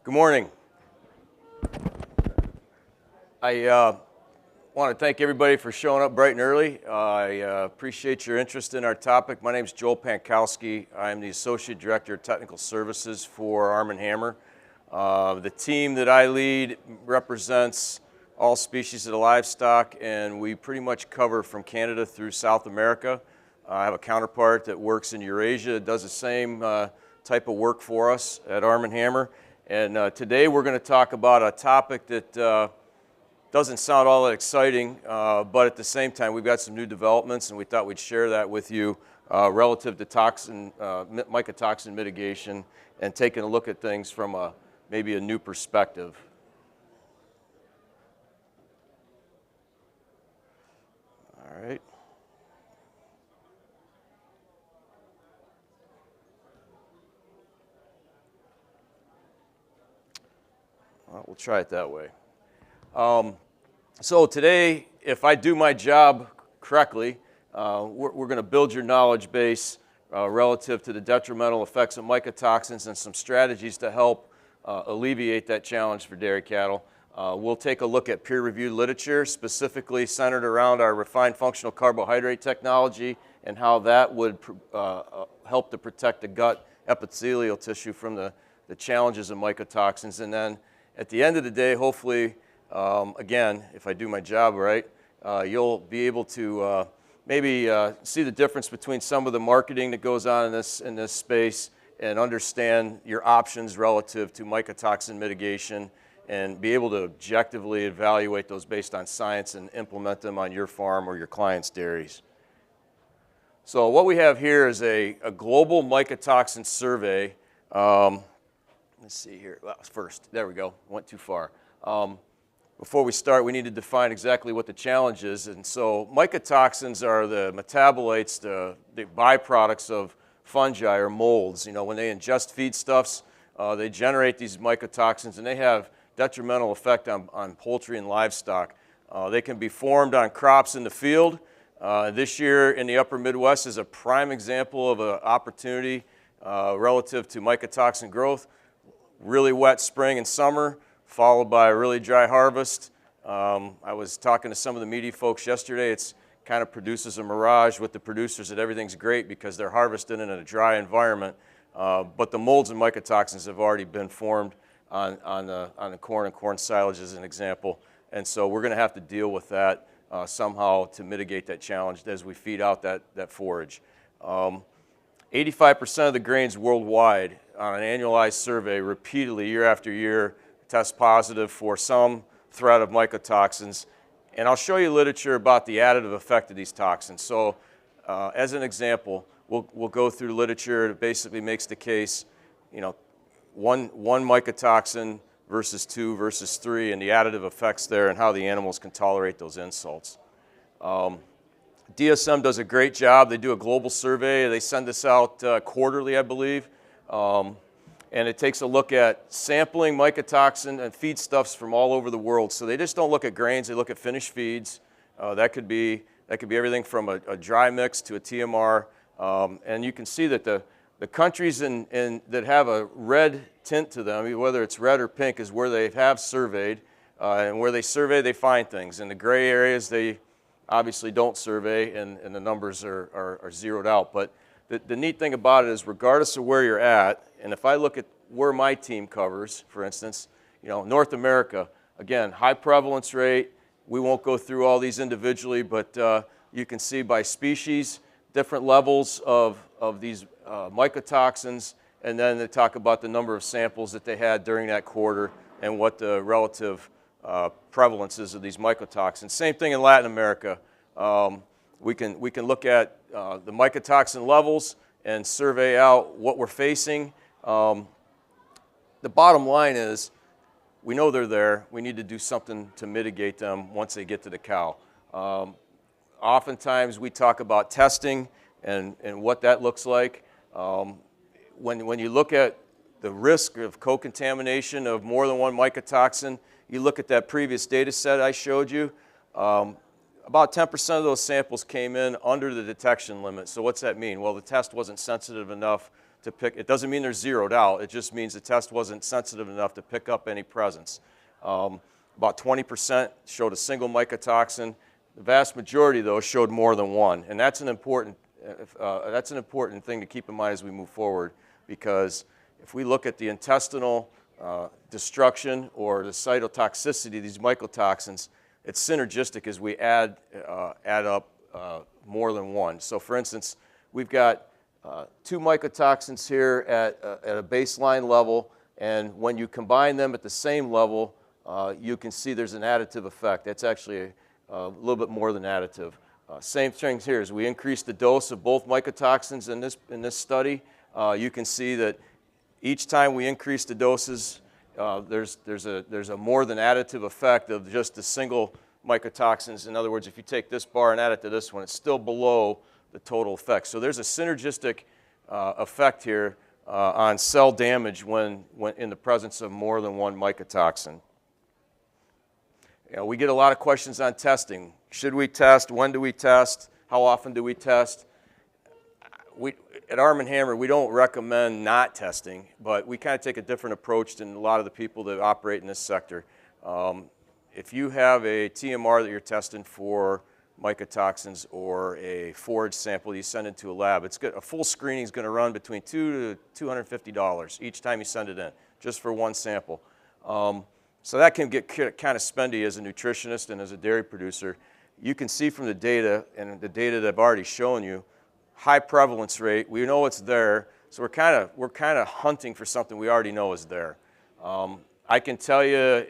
Good morning. I want to thank everybody for showing up bright and early. I appreciate your interest in our topic. My name is Joel Pankowski. I'm the Associate Director of Technical Services for Arm & Hammer. The team that I lead represents all species of the livestock, and we pretty much cover from Canada through South America. I have a counterpart that works in Eurasia that does the same type of work for us at Arm & Hammer. And today we're going to talk about a topic that doesn't sound all that exciting, but at the same time we've got some new developments and we thought we'd share that with you relative to mycotoxin mitigation and taking a look at things from maybe a new perspective. All right. Well, we'll try it that way. So today, if I do my job correctly, we're going to build your knowledge base relative to the detrimental effects of mycotoxins and some strategies to help alleviate that challenge for dairy cattle. We'll take a look at peer-reviewed literature, specifically centered around our refined functional carbohydrate technology and how that would help to protect the gut epithelial tissue from the challenges of mycotoxins. And then at the end of the day, hopefully, again, if I do my job right, you'll be able to maybe see the difference between some of the marketing that goes on in this space and understand your options relative to mycotoxin mitigation and be able to objectively evaluate those based on science and implement them on your farm or your clients' dairies. So what we have here is a global mycotoxin survey. Let's see here. Well, first, there we go. Went too far. Before we start, we need to define exactly what the challenge is. And so mycotoxins are the metabolites, the byproducts of fungi or molds. You know, when they ingest feedstuffs, they generate these mycotoxins, and they have detrimental effect on poultry and livestock. They can be formed on crops in the field. This year in the upper Midwest is a prime example of an opportunity relative to mycotoxin growth. Really wet spring and summer, followed by a really dry harvest. I was talking to some of the media folks yesterday. It's kind of produces a mirage with the producers that everything's great because they're harvested in a dry environment. But the molds and mycotoxins have already been formed on the corn and corn silage as an example. And so we're going to have to deal with that somehow to mitigate that challenge as we feed out that forage. 85% of the grains worldwide on an annualized survey repeatedly year after year test positive for some threat of mycotoxins. And I'll show you literature about the additive effect of these toxins. So as an example, we'll go through literature that basically makes the case, you know, one mycotoxin versus 2 versus 3 and the additive effects there and how the animals can tolerate those insults. DSM does a great job. They do a global survey. They send this out quarterly, I believe. And it takes a look at sampling mycotoxin and feedstuffs from all over the world. So they just don't look at grains. They look at finished feeds. That could be everything from a dry mix to a TMR. And you can see that the countries that have a red tint to them, whether it's red or pink, is where they have surveyed. And where they survey, they find things. In the gray areas, they obviously don't survey, and the numbers are zeroed out. But the neat thing about it is regardless of where you're at, and if I look at where my team covers, for instance, you know, North America, again, high prevalence rate. We won't go through all these individually, but you can see by species, different levels of these mycotoxins, and then they talk about the number of samples that they had during that quarter and what the relative prevalence is of these mycotoxins. Same thing in Latin America. We can look at the mycotoxin levels and survey out what we're facing. The bottom line is we know they're there. We need to do something to mitigate them once they get to the cow. Oftentimes we talk about testing and what that looks like. When you look at the risk of co-contamination of more than one mycotoxin, you look at that previous data set I showed you, about 10% of those samples came in under the detection limit. So what's that mean? Well, the test wasn't sensitive enough to pick. It doesn't mean they're zeroed out. It just means the test wasn't sensitive enough to pick up any presence. About 20% showed a single mycotoxin. The vast majority, though, showed more than one, and that's an important thing to keep in mind as we move forward, because if we look at the intestinal destruction or the cytotoxicity of these mycotoxins, it's synergistic as we add up more than one. So, for instance, we've got 2 mycotoxins here at a baseline level, and when you combine them at the same level, you can see there's an additive effect. That's actually a little bit more than additive. Same things here. As we increase the dose of both mycotoxins in this study, you can see that each time we increase the doses, there's a more than additive effect of just the single mycotoxins. In other words, if you take this bar and add it to this one, it's still below the total effect. So there's a synergistic effect here on cell damage when in the presence of more than one mycotoxin. You know, we get a lot of questions on testing. Should we test? When do we test? How often do we test? At Arm & Hammer, we don't recommend not testing, but we kind of take a different approach than a lot of the people that operate in this sector. If you have a TMR that you're testing for mycotoxins or a forage sample you send into a lab, a full screening is going to run between $200 to $250 each time you send it in, just for one sample. So that can get kind of spendy as a nutritionist and as a dairy producer. You can see from the data, and the data that I've already shown you, high prevalence rate. We know it's there, so we're kind of hunting for something we already know is there. I can tell you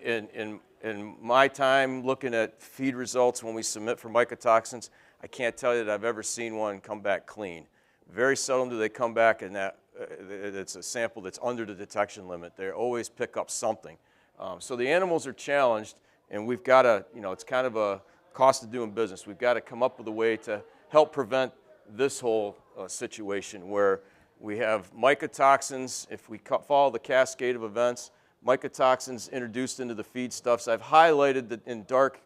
in my time looking at feed results when we submit for mycotoxins, I can't tell you that I've ever seen one come back clean. Very seldom do they come back and it's a sample that's under the detection limit. They always pick up something. So the animals are challenged, and we've got to, it's kind of a cost of doing business. We've got to come up with a way to help prevent this whole situation where we have mycotoxins. If we follow the cascade of events, mycotoxins introduced into the feedstuffs. I've highlighted in dark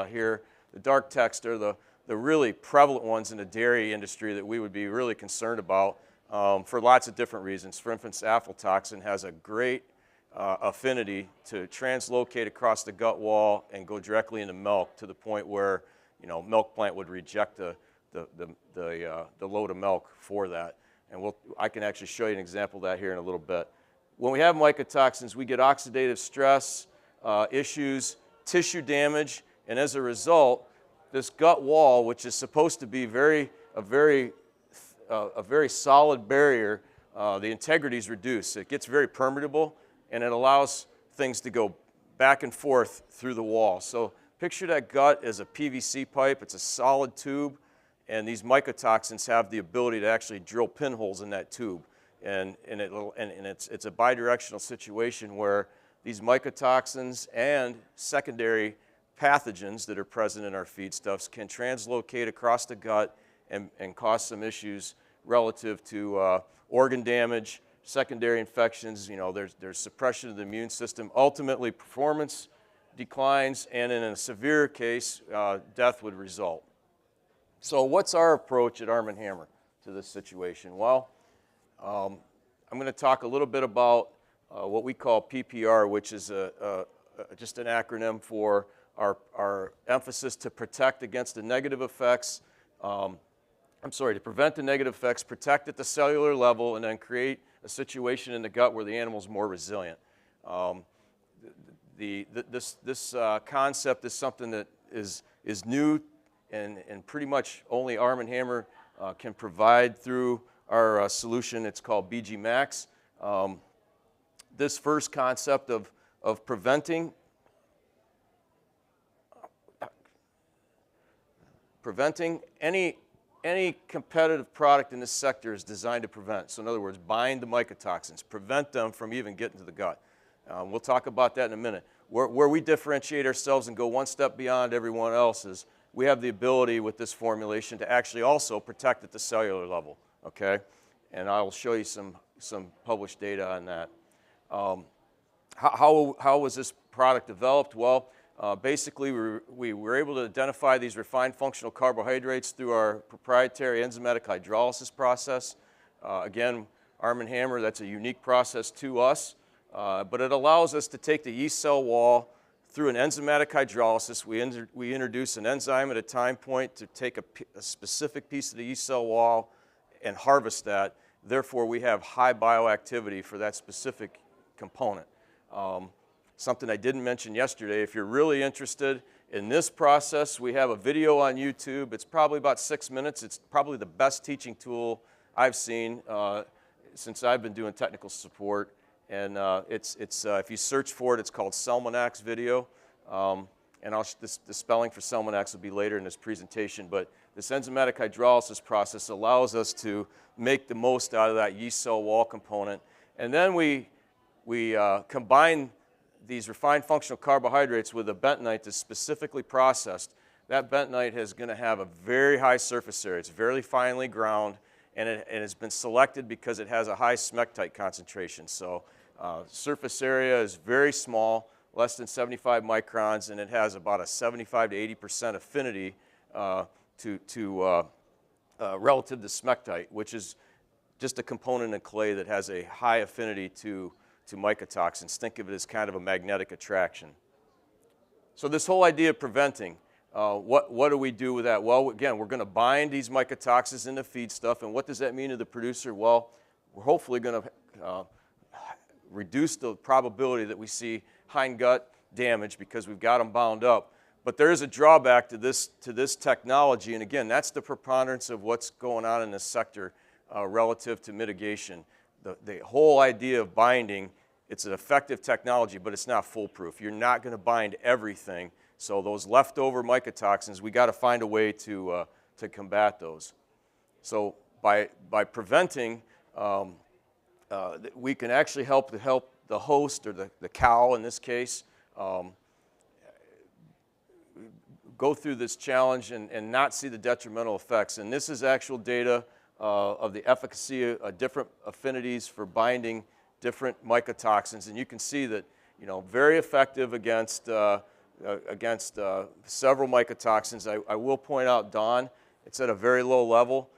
here, the dark text are the really prevalent ones in the dairy industry that we would be really concerned about for lots of different reasons. For instance, aflatoxin has a great affinity to translocate across the gut wall and go directly into milk to the point where milk plant would reject the load of milk for that. And I can actually show you an example of that here in a little bit. When we have mycotoxins, we get oxidative stress issues, tissue damage, and as a result, this gut wall, which is supposed to be a very solid barrier, the integrity is reduced. It gets very permeable, and it allows things to go back and forth through the wall. So picture that gut as a PVC pipe. It's a solid tube, and these mycotoxins have the ability to actually drill pinholes in that tube. And it's a bidirectional situation where these mycotoxins and secondary pathogens that are present in our feedstuffs can translocate across the gut and cause some issues relative to organ damage, secondary infections. There's suppression of the immune system. Ultimately, performance declines, and in a severe case, death would result. So what's our approach at Arm & Hammer to this situation? Well, I'm going to talk a little bit about what we call PPR, which is just an acronym for our emphasis to protect against the negative effects. To prevent the negative effects, protect at the cellular level, and then create a situation in the gut where the animal's more resilient. This concept is something that is new and pretty much only Arm & Hammer can provide through our solution. It's called BG Max. This first concept of preventing any competitive product in this sector is designed to prevent. So in other words, bind the mycotoxins, prevent them from even getting to the gut. We'll talk about that in a minute. Where we differentiate ourselves and go one step beyond everyone else is we have the ability with this formulation to actually also protect at the cellular level, okay? And I'll show you some published data on that. How was this product developed? Well, basically, we were able to identify these refined functional carbohydrates through our proprietary enzymatic hydrolysis process. Again, Arm & Hammer, that's a unique process to us, but it allows us to take the yeast cell wall through an enzymatic hydrolysis. We introduce an enzyme at a time point to take a specific piece of the yeast cell wall and harvest that. Therefore, we have high bioactivity for that specific component. Something I didn't mention yesterday, if you're really interested in this process, we have a video on YouTube. It's probably about 6 minutes. It's probably the best teaching tool I've seen since I've been doing technical support. And if you search for it, it's called Salmonax video. And the spelling for Salmonax will be later in this presentation. But this enzymatic hydrolysis process allows us to make the most out of that yeast cell wall component. And then we combine these refined functional carbohydrates with a bentonite that's specifically processed. That bentonite is going to have a very high surface area. It's very finely ground, and it has been selected because it has a high smectite concentration. So surface area is very small, less than 75 microns, and it has about a 75 to 80% affinity relative to smectite, which is just a component in clay that has a high affinity to mycotoxins. Think of it as kind of a magnetic attraction. So this whole idea of preventing, what do we do with that? Well, again, we're going to bind these mycotoxins into feedstuff, and what does that mean to the producer? Well, we're hopefully going to reduce the probability that we see hind gut damage because we've got them bound up. But there is a drawback to this technology, and again, that's the preponderance of what's going on in this sector relative to mitigation. The whole idea of binding, it's an effective technology, but it's not foolproof. You're not going to bind everything. So those leftover mycotoxins, we got to find a way to combat those. So by preventing, we can actually help the host, or the cow in this case, go through this challenge and not see the detrimental effects. And this is actual data of the efficacy of different affinities for binding different mycotoxins, and you can see that, very effective against several mycotoxins. I will point out DON. It's at a very low level.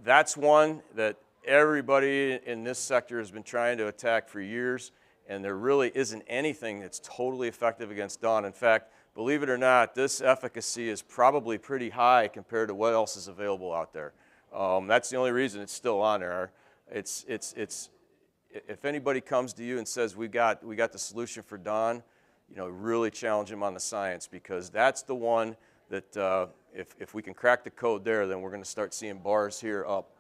That's one that everybody in this sector has been trying to attack for years, and there really isn't anything that's totally effective against DON. In fact, believe it or not, this efficacy is probably pretty high compared to what else is available out there. That's the only reason it's still on there. If anybody comes to you and says we got the solution for DON, really challenge them on the science, because that's the one that if we can crack the code there, then we're going to start seeing bars here up.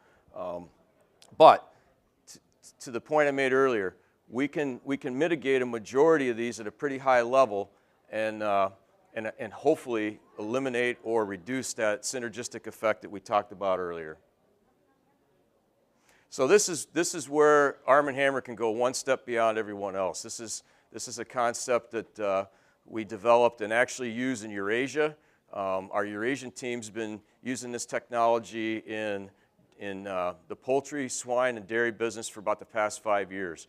But to the point I made earlier, we can mitigate a majority of these at a pretty high level, and hopefully eliminate or reduce that synergistic effect that we talked about earlier. So this is where Arm & Hammer can go one step beyond everyone else. This is a concept that we developed and actually use in Eurasia. Our Eurasian team's been using this technology in the poultry, swine, and dairy business for about the past 5 years.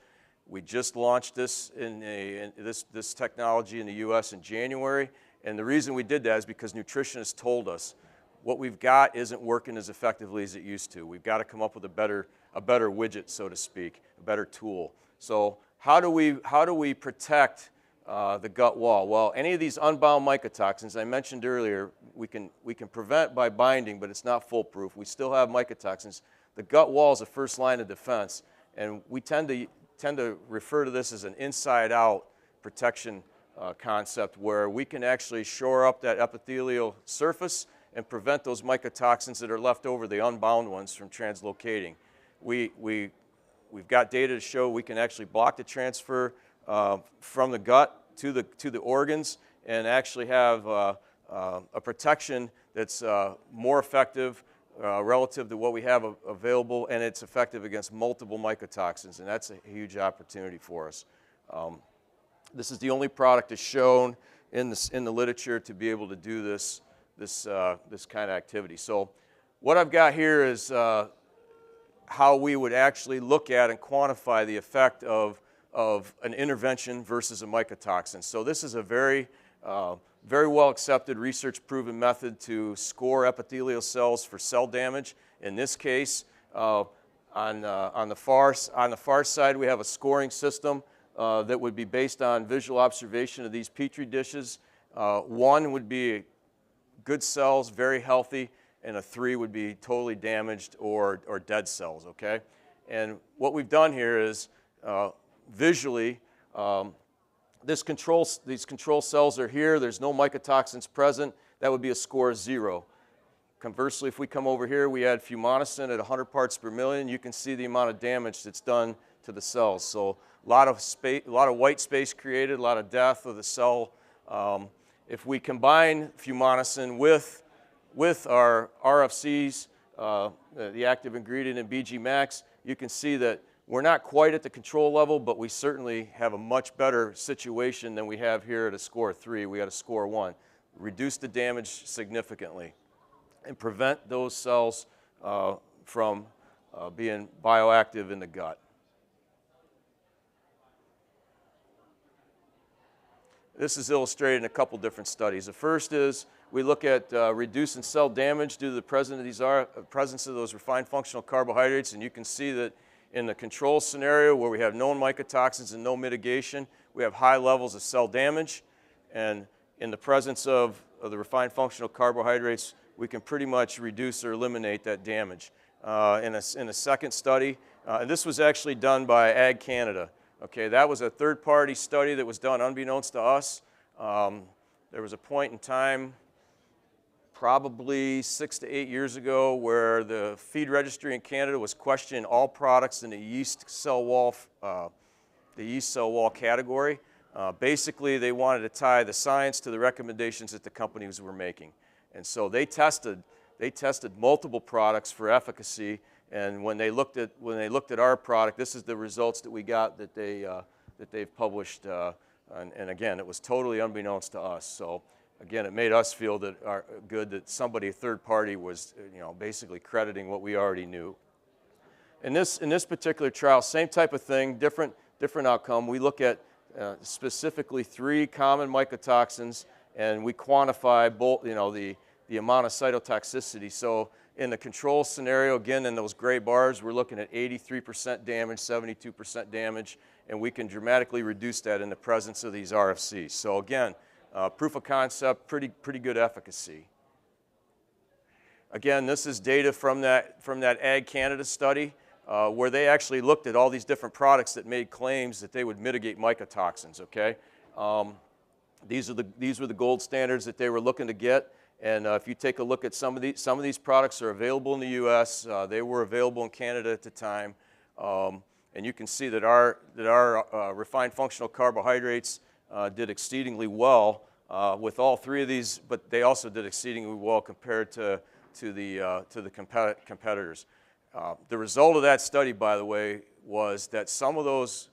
We just launched this this technology in the U.S. in January, and the reason we did that is because nutritionists told us what we've got isn't working as effectively as it used to. We've got to come up with a better widget, so to speak, a better tool. So how do we protect the gut wall? Well, any of these unbound mycotoxins I mentioned earlier, we can prevent by binding, but it's not foolproof. We still have mycotoxins. The gut wall is the first line of defense, and we tend to refer to this as an inside-out protection concept, where we can actually shore up that epithelial surface and prevent those mycotoxins that are left over, the unbound ones, from translocating. We've got data to show we can actually block the transfer from the gut to the organs, and actually have a protection that's more effective relative to what we have available, and it's effective against multiple mycotoxins, and that's a huge opportunity for us. This is the only product that's shown in the literature to be able to do this kind of activity. So what I've got here is how we would actually look at and quantify the effect of an intervention versus a mycotoxin. So this is a very well accepted, research proven method to score epithelial cells for cell damage. In this case, On the far side, we have a scoring system that would be based on visual observation of these Petri dishes. 1 would be good cells, very healthy, and a 3 would be totally damaged or dead cells, okay? And what we've done here is visually, these control cells are here. There's no mycotoxins present. That would be a score of 0. Conversely, if we come over here, we add fumonisin at 100 parts per million. You can see the amount of damage that's done to the cells. So a lot of white space created, a lot of death of the cell. If we combine fumonisin with our RFCs, the active ingredient in BG Max, you can see that we're not quite at the control level, but we certainly have a much better situation than we have here at a score of 3. We got a score of 1. Reduce the damage significantly and prevent those cells from being bioactive in the gut. This is illustrated in a couple different studies. The first is we look at reducing cell damage due to the presence of those refined functional carbohydrates, and you can see that in the control scenario where we have known mycotoxins and no mitigation, we have high levels of cell damage, and in the presence of the refined functional carbohydrates, we can pretty much reduce or eliminate that damage. In a second study, and this was actually done by Ag Canada. Okay, that was a third-party study that was done unbeknownst to us. There was a point in time, probably 6 to 8 years ago, where the feed registry in Canada was questioning all products in the yeast cell wall category. Basically, they wanted to tie the science to the recommendations that the companies were making. And so they tested multiple products for efficacy, and when they looked at our product, this is the results that we got that they've published, and again, it was totally unbeknownst to us. So again, it made us feel good that somebody, a third party, was basically crediting what we already knew. In this particular trial, same type of thing, different outcome. We look at specifically 3 common mycotoxins, and we quantify both, the amount of cytotoxicity. So in the control scenario, again, in those gray bars, we're looking at 83% damage, 72% damage, and we can dramatically reduce that in the presence of these RFCs. So again, proof of concept, pretty good efficacy. Again, this is data from that Ag Canada study where they actually looked at all these different products that made claims that they would mitigate mycotoxins, okay? These were the gold standards that they were looking to get. And if you take a look at some of these products are available in the U.S. They were available in Canada at the time, and you can see that our refined functional carbohydrates did exceedingly well with all 3 of these, but they also did exceedingly well compared to the competitors. The result of that study, by the way, was that some of those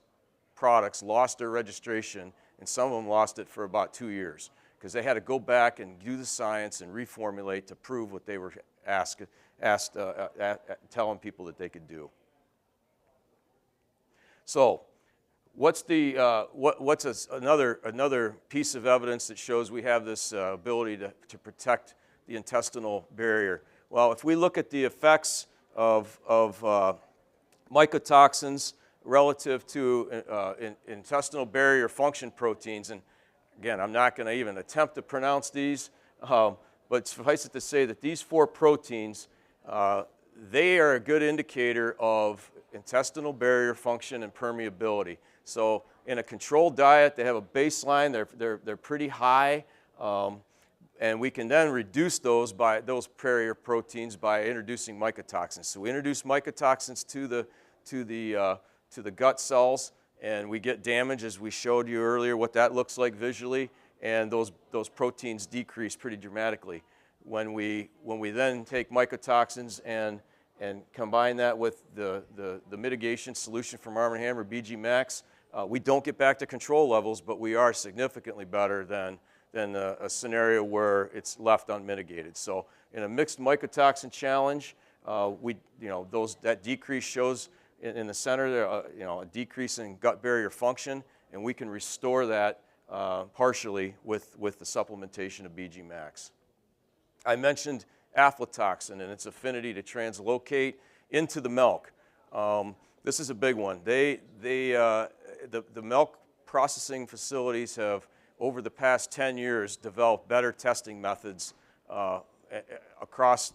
products lost their registration, and some of them lost it for about 2 years, because they had to go back and do the science and reformulate to prove what they were telling people that they could do. So, what's another piece of evidence that shows we have this ability to protect the intestinal barrier? Well, if we look at the effects of mycotoxins relative to intestinal barrier function proteins, and again, I'm not going to even attempt to pronounce these, but suffice it to say that these 4 proteins, they are a good indicator of intestinal barrier function and permeability. So in a controlled diet, they have a baseline, they're pretty high, and we can then reduce those barrier proteins by introducing mycotoxins. So we introduce mycotoxins to the gut cells, and we get damage, as we showed you earlier, what that looks like visually, and those proteins decrease pretty dramatically. When we then take mycotoxins and combine that with the mitigation solution from Arm & Hammer BG Max, we don't get back to control levels, but we are significantly better than a scenario where it's left unmitigated. So in a mixed mycotoxin challenge, that decrease shows in the center there, a decrease in gut barrier function, and we can restore that partially with the supplementation of BG Max. I mentioned aflatoxin and its affinity to translocate into the milk. This is a big one. The milk processing facilities have, over the past 10 years, developed better testing methods across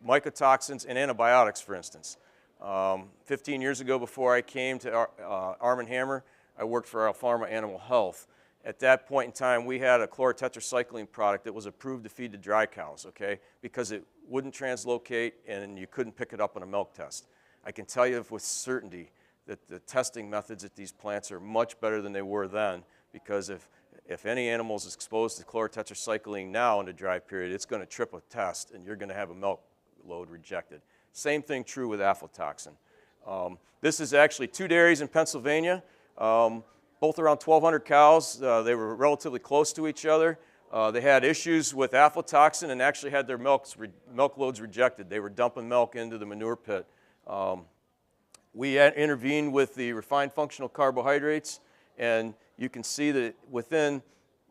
mycotoxins and antibiotics, for instance. 15 years ago, before I came to Arm & Hammer, I worked for Pharma Animal Health. At that point in time, we had a chlorotetracycline product that was approved to feed to dry cows, okay, because it wouldn't translocate and you couldn't pick it up on a milk test. I can tell you with certainty that the testing methods at these plants are much better than they were then, because if any animal is exposed to chlorotetracycline now in a dry period, it's going to trip a test and you're going to have a milk load rejected. Same thing true with aflatoxin. This is actually 2 dairies in Pennsylvania, both around 1,200 cows. They were relatively close to each other. They had issues with aflatoxin and actually had their milk loads rejected. They were dumping milk into the manure pit. We intervened with the refined functional carbohydrates, and you can see that within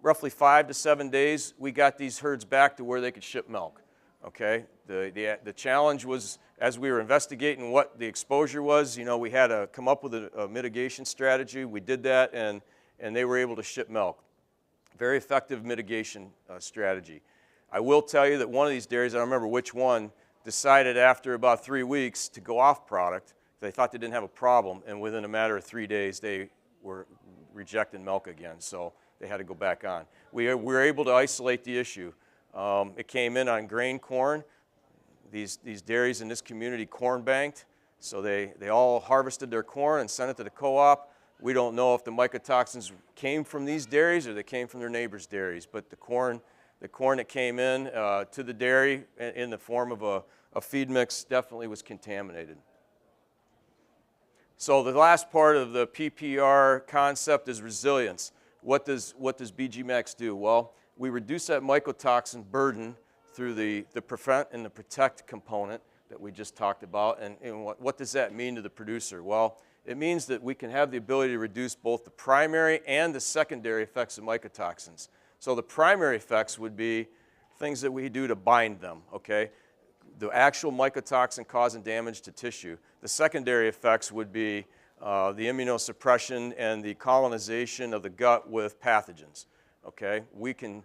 roughly 5 to 7 days, we got these herds back to where they could ship milk. Okay, the challenge was, as we were investigating what the exposure was, you know, we had to come up with a mitigation strategy. We did that, and they were able to ship milk. Very effective mitigation strategy. I will tell you that one of these dairies, I don't remember which one, decided after about 3 weeks to go off product. They thought they didn't have a problem, and within a matter of 3 days, they were rejecting milk again, so they had to go back on. We were able to isolate the issue. It came in on grain corn. These dairies in this community corn banked, so they all harvested their corn and sent it to the co-op. We don't know if the mycotoxins came from these dairies or they came from their neighbors' dairies, but the corn that came in to the dairy in the form of a feed mix definitely was contaminated. So the last part of the PPR concept is resilience. What does BG Max do? Well, we reduce that mycotoxin burden through the prevent and the protect component that we just talked about. And what does that mean to the producer? Well, it means that we can have the ability to reduce both the primary and the secondary effects of mycotoxins. So the primary effects would be things that we do to bind them, okay? The actual mycotoxin causing damage to tissue. The secondary effects would be the immunosuppression and the colonization of the gut with pathogens, okay? We can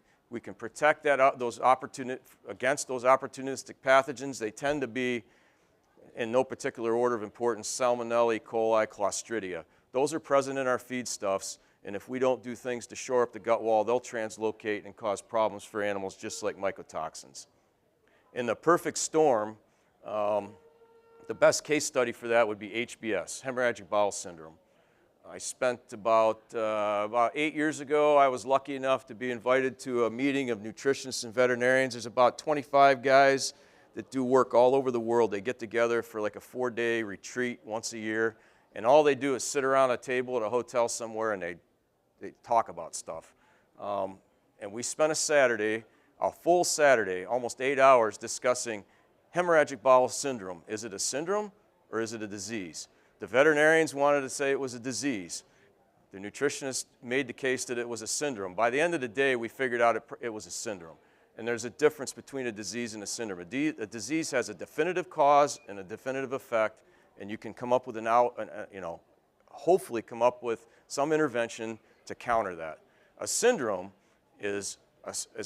protect that against those opportunistic pathogens. They tend to be, in no particular order of importance, Salmonella, E. coli, Clostridia. Those are present in our feedstuffs, and if we don't do things to shore up the gut wall, they'll translocate and cause problems for animals just like mycotoxins. In the perfect storm, the best case study for that would be HBS, hemorrhagic bowel syndrome. I spent about 8 years ago, I was lucky enough to be invited to a meeting of nutritionists and veterinarians. There's about 25 guys that do work all over the world. They get together for like a 4-day retreat once a year, and all they do is sit around a table at a hotel somewhere and they talk about stuff. And we spent a full Saturday, almost 8 hours, discussing hemorrhagic bowel syndrome. Is it a syndrome or is it a disease? The veterinarians wanted to say it was a disease. The nutritionist made the case that it was a syndrome. By the end of the day, we figured out it was a syndrome. And there's a difference between a disease and a syndrome. A disease has a definitive cause and a definitive effect, and you can come up with hopefully come up with some intervention to counter that. A syndrome is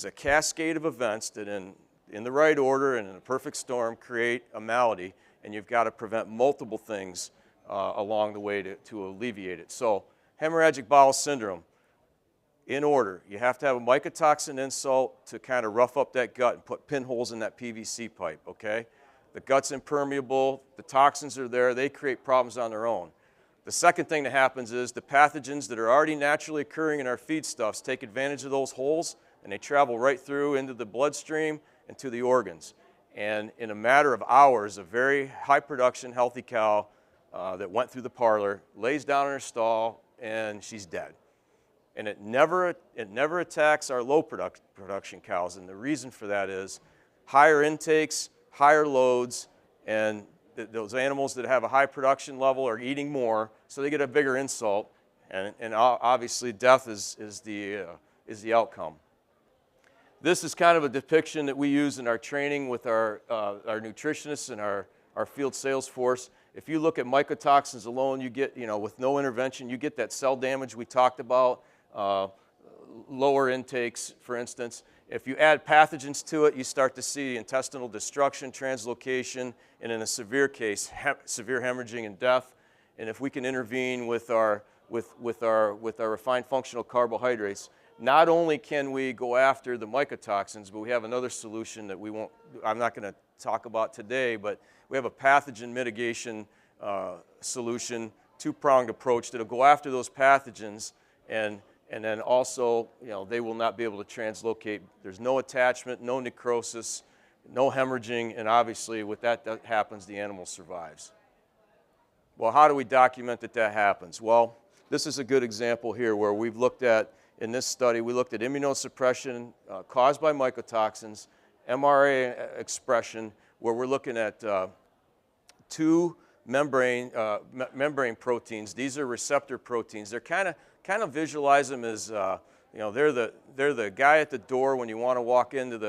a cascade of events that in the right order and in a perfect storm create a malady, and you've got to prevent multiple things along the way to alleviate it. So hemorrhagic bowel syndrome, in order, you have to have a mycotoxin insult to kind of rough up that gut and put pinholes in that PVC pipe, okay? The gut's impermeable, the toxins are there, they create problems on their own. The second thing that happens is the pathogens that are already naturally occurring in our feedstuffs take advantage of those holes, and they travel right through into the bloodstream and to the organs. And in a matter of hours, a very high production, healthy cow that went through the parlor lays down in her stall and she's dead. And it never attacks our low production cows, and the reason for that is higher intakes, higher loads, and those animals that have a high production level are eating more, so they get a bigger insult, and obviously death is the outcome. This is kind of a depiction that we use in our training with our nutritionists and our field sales force. If you look at mycotoxins alone, you get, with no intervention, you get that cell damage we talked about, lower intakes, for instance. If you add pathogens to it, you start to see intestinal destruction, translocation, and in a severe case, severe hemorrhaging and death. And if we can intervene with our refined functional carbohydrates, not only can we go after the mycotoxins, but we have another solution that I'm not going to talk about today, but we have a pathogen mitigation solution, two-pronged approach that'll go after those pathogens, and then also, they will not be able to translocate. There's no attachment, no necrosis, no hemorrhaging, and obviously with that happens, the animal survives. Well, how do we document that happens? Well, this is a good example here where we've looked at, in this study, we looked at immunosuppression caused by mycotoxins, mRNA expression, where we're looking at two membrane proteins. These are receptor proteins. They're kind of visualize them as they're the guy at the door when you want to walk into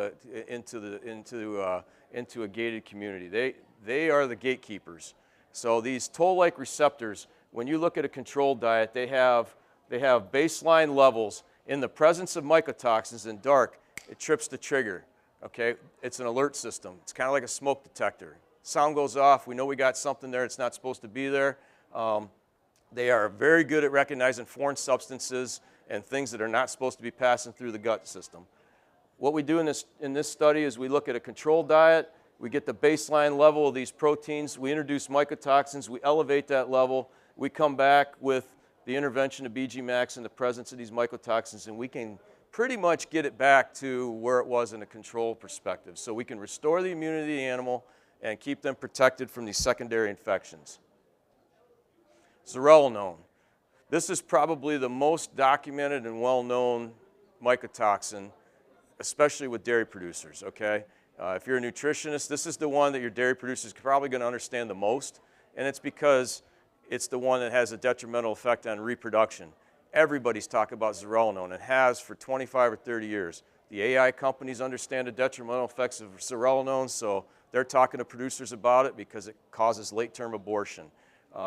a gated community. They are the gatekeepers. So these toll-like receptors, when you look at a controlled diet, they have baseline levels. In the presence of mycotoxins in dark, it trips the trigger. Okay, it's an alert system. It's kind of like a smoke detector. Sound goes off. We know we got something there. It's not supposed to be there. They are very good at recognizing foreign substances and things that are not supposed to be passing through the gut system. What we do in this study is we look at a controlled diet. We get the baseline level of these proteins. We introduce mycotoxins. We elevate that level. We come back with the intervention of BG Max in the presence of these mycotoxins, and we can pretty much get it back to where it was in a control perspective. So we can restore the immunity of the animal and keep them protected from these secondary infections. Zearalenone. This is probably the most documented and well-known mycotoxin, especially with dairy producers, okay? If you're a nutritionist, this is the one that your dairy producers are probably going to understand the most, and it's because it's the one that has a detrimental effect on reproduction. Everybody's talking about zearalenone and has for 25 or 30 years. The AI companies understand the detrimental effects of zearalenone, so they're talking to producers about it because it causes late-term abortion.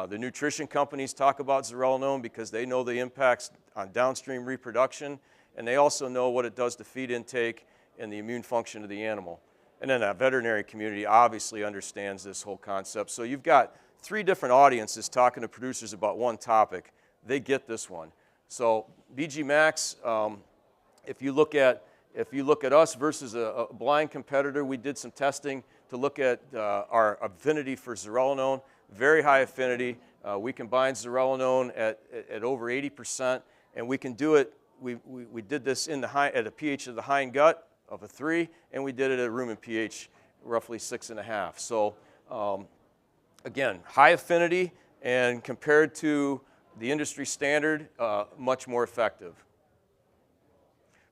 The nutrition companies talk about zearalenone because they know the impacts on downstream reproduction, and they also know what it does to feed intake and the immune function of the animal. And then that veterinary community obviously understands this whole concept. So you've got three different audiences talking to producers about one topic. They get this one. So BG Max, if you look at us versus a blind competitor, we did some testing to look at our affinity for zearalenone. Very high affinity. We combine zearalenone at over 80%, and we can do it. We did this at a pH of the hind gut of a 3, and we did it at a rumen pH roughly 6.5. So again, high affinity, and compared to the industry standard, much more effective.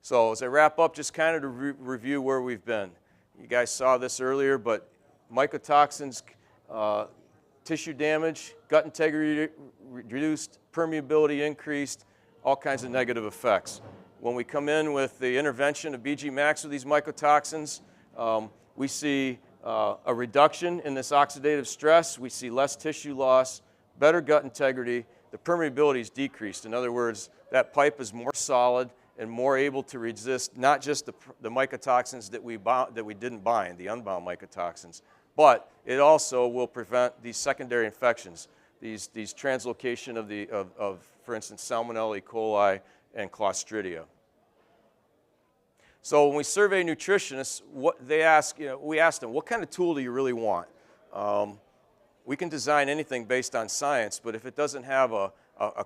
So as I wrap up, just kind of to review where we've been. You guys saw this earlier, but mycotoxins, tissue damage, gut integrity reduced, permeability increased, all kinds of negative effects. When we come in with the intervention of BG Max with these mycotoxins, we see a reduction in this oxidative stress. We see less tissue loss, better gut integrity. The permeability is decreased. In other words, that pipe is more solid and more able to resist not just the mycotoxins that we didn't bind, the unbound mycotoxins, but it also will prevent these secondary infections, these translocation of for instance, Salmonella, E. coli, and Clostridia. So when we survey nutritionists, we ask them, what kind of tool do you really want? We can design anything based on science, but if it doesn't have a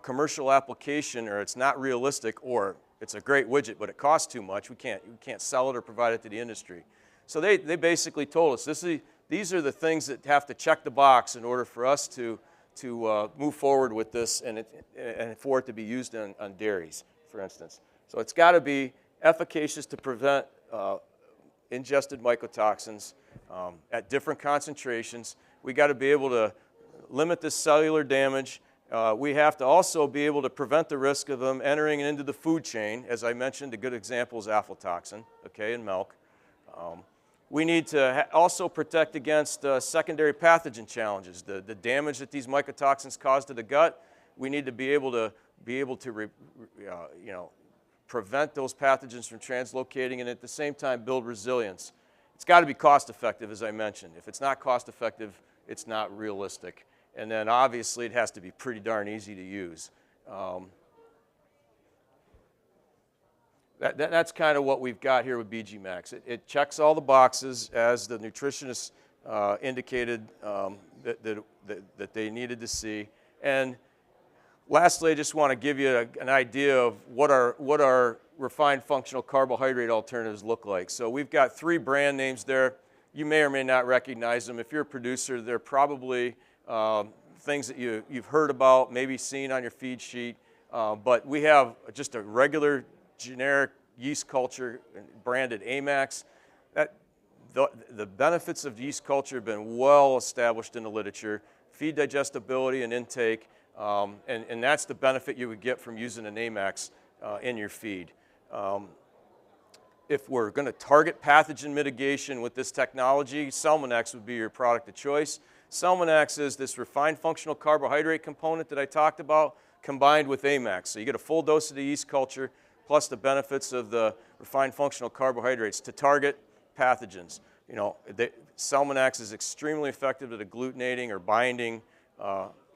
commercial application, or it's not realistic, or it's a great widget but it costs too much, we can't sell it or provide it to the industry. So they basically told us these are the things that have to check the box in order for us to move forward with this and for it to be used on dairies, for instance. So it's got to be efficacious to prevent ingested mycotoxins at different concentrations. We got to be able to limit the cellular damage. We have to also be able to prevent the risk of them entering into the food chain. As I mentioned, a good example is aflatoxin, okay, in milk. We need to also protect against secondary pathogen challenges, the damage that these mycotoxins cause to the gut. We need to be able to prevent those pathogens from translocating and at the same time build resilience. It's got to be cost effective, as I mentioned. If it's not cost effective, it's not realistic. And then obviously it has to be pretty darn easy to use. That's kind of what we've got here with BG Max. It checks all the boxes as the nutritionist indicated that they needed to see. And lastly, I just want to give you an idea of what our refined functional carbohydrate alternatives look like. So we've got 3 brand names there. You may or may not recognize them. If you're a producer, they're probably things that you've heard about, maybe seen on your feed sheet. But we have just a regular generic yeast culture branded Amax. The benefits of yeast culture have been well established in the literature. Feed digestibility and intake. And that's the benefit you would get from using an Amax in your feed. If we're going to target pathogen mitigation with this technology, Salmonex would be your product of choice. Salmonex is this refined functional carbohydrate component that I talked about combined with Amax. So you get a full dose of the yeast culture plus the benefits of the refined functional carbohydrates to target pathogens. Salmonex is extremely effective at agglutinating or binding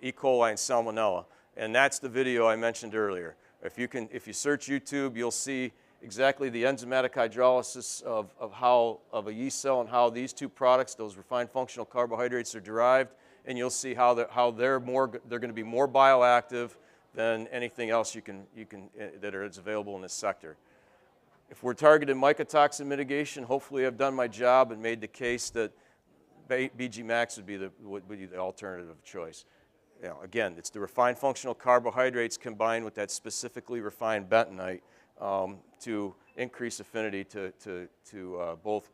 E. coli and Salmonella, and that's the video I mentioned earlier. If you search YouTube, you'll see exactly the enzymatic hydrolysis of a yeast cell and how these 2 products, those refined functional carbohydrates, are derived, and you'll see how they're going to be more bioactive than anything else that is available in this sector. If we're targeting mycotoxin mitigation, hopefully I've done my job and made the case that BG Max would be the alternative of choice. Again, it's the refined functional carbohydrates combined with that specifically refined bentonite to increase affinity to both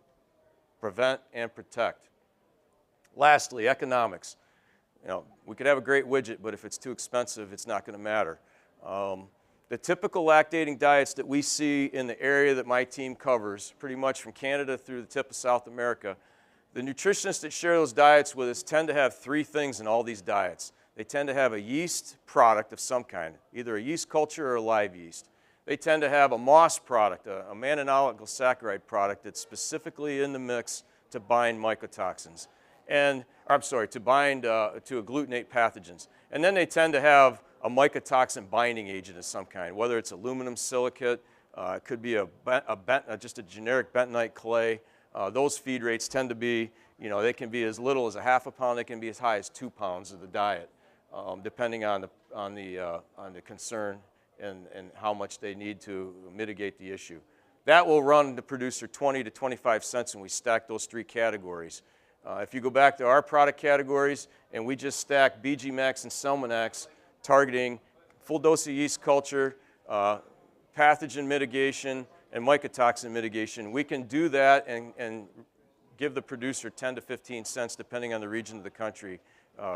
prevent and protect. Lastly, economics. We could have a great widget, but if it's too expensive, it's not going to matter. The typical lactating diets that we see in the area that my team covers, pretty much from Canada through the tip of South America, the nutritionists that share those diets with us tend to have 3 things in all these diets. They tend to have a yeast product of some kind, either a yeast culture or a live yeast. They tend to have a moss product, a mannanolyc glysaccharide product that's specifically in the mix to bind mycotoxins. To bind, to agglutinate pathogens. And then they tend to have a mycotoxin binding agent of some kind, whether it's aluminum silicate, it could be just a generic bentonite clay. Those feed rates tend to be, they can be as little as a half a pound, they can be as high as 2 pounds of the diet, depending on the concern and how much they need to mitigate the issue. That will run the producer 20 to 25 cents when we stack those 3 categories. If you go back to our product categories and we just stack BG Max and Salmonex targeting full dose of yeast culture, pathogen mitigation, and mycotoxin mitigation, we can do that and give the producer 10 to 15 cents, depending on the region of the country,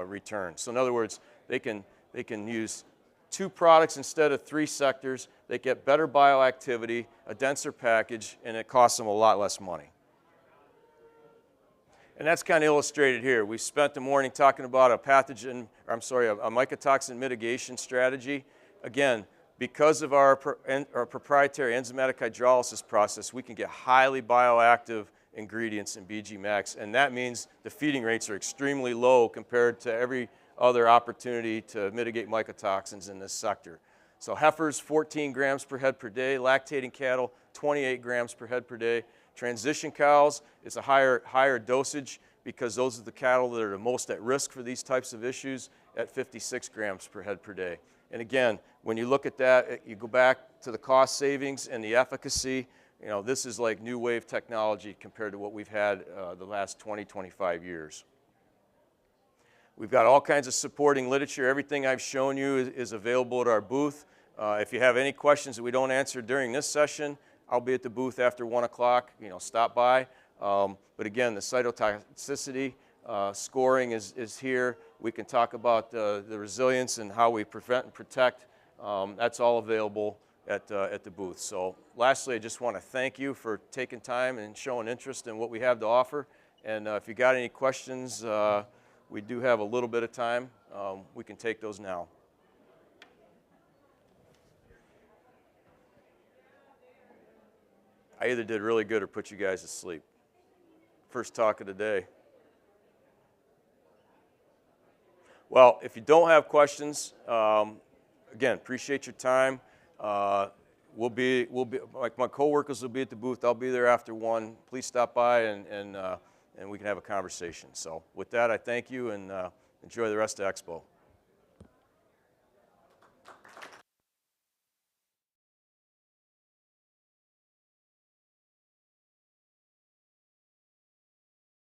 return. So in other words, they can use 2 products instead of 3 sectors. They get better bioactivity, a denser package, and it costs them a lot less money. And that's kind of illustrated here. We spent the morning talking about a mycotoxin mitigation strategy. Again, because of our proprietary enzymatic hydrolysis process, we can get highly bioactive ingredients in BG Max, and that means the feeding rates are extremely low compared to every other opportunity to mitigate mycotoxins in this sector. So heifers, 14 grams per head per day. Lactating cattle, 28 grams per head per day. Transition cows, it's a higher dosage because those are the cattle that are the most at risk for these types of issues at 56 grams per head per day. And again, when you look at that, you go back to the cost savings and the efficacy. This is like new wave technology compared to what we've had the last 20, 25 years. We've got all kinds of supporting literature. Everything I've shown you is available at our booth. If you have any questions that we don't answer during this session, I'll be at the booth after 1 o'clock. Stop by. But again, the cytotoxicity scoring is here. We can talk about the resilience and how we prevent and protect. That's all available. at the booth. So lastly, I just want to thank you for taking time and showing interest in what we have to offer. And if you got any questions, we do have a little bit of time. We can take those now. I either did really good or put you guys to sleep. First talk of the day. Well, if you don't have questions, again, appreciate your time. We'll be like my coworkers will be at the booth. I'll be there after 1. Please stop by and we can have a conversation. So with that, I thank you and enjoy the rest of Expo.